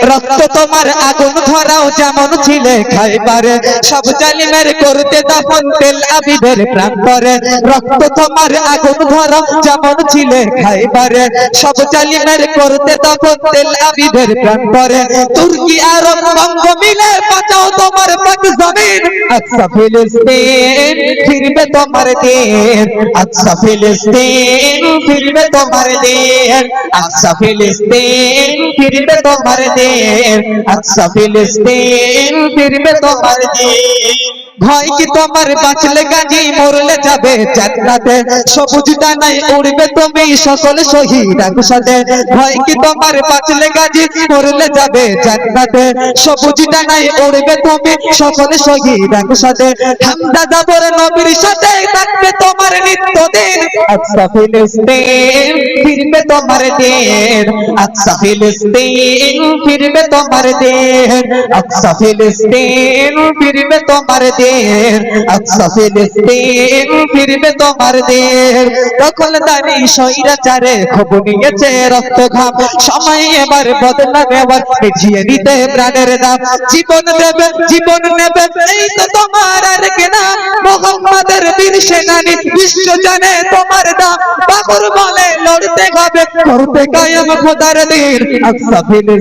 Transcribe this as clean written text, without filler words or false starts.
রক্ত তোমার আগুন ধরাও যেমন ছিলে খাইবারে সব জালিমের করতে দফন তেল আবিদের প্রান্তরে রক্ত তোমার আগুন ধরাও যেমন ছিলে খাইবারে সব জালিমের করতে দফন তেল আবিদের প্রান্তরে তুর্কি আরব বঙ্গ মিলে বাঁচাও তোমার পাক জমিন আচ্ছা ফিলিস্তিন ফিরবে তোমার দিন আচ্ছা ফিলিস্তিন ফিরবে তোমার দিন আচ্ছা ফিলিস্তিন ফিরবে তোমার দিন আচ্ছা ফিলিস্তিন ফিরবে তোমার দিন ভয় কি তোমার বাঁচলে গাজী মরলে যাবে জান্নাতে সবুজ ডানায় উড়বে তুমি সকল শহীদ একসাথে ভয় কি তোমার বাঁচলে গাজী মরলে যাবে জান্নাতে সবুজ ডানায় উড়বে তুমি সকল শহীদ একসাথে হামদা জাবর নবীর সাথে থাকবে তোমার নিত্যদিন আচ্ছা ফিলিস্তিন ফিরবে তোমার দিন আচ্ছা ফিলিস্তিন ফিরবে তোমার দিন আচ্ছা ফিলিস্তিন ফিরবে তোমার দিন আচ্ছা ফিলিস্তিন ফিরবে তোমার দিন দখলদারি স্বৈরাচারে খুব নিয়েছে রক্ত ঘাম সময় এবার বদলা নেবার মিটিয়ে নিতে প্রাণের দাম জীবন দেবে জীবন নেবে এই তো তোমার আর কেনা মুহাম্মাদের বীর সেনানী বিশ্ব জানে তোমার দাম বাবর বলে লড়তে হবে করতে কায়াম খোদার দিন আচ্ছা ফিলিস্তিন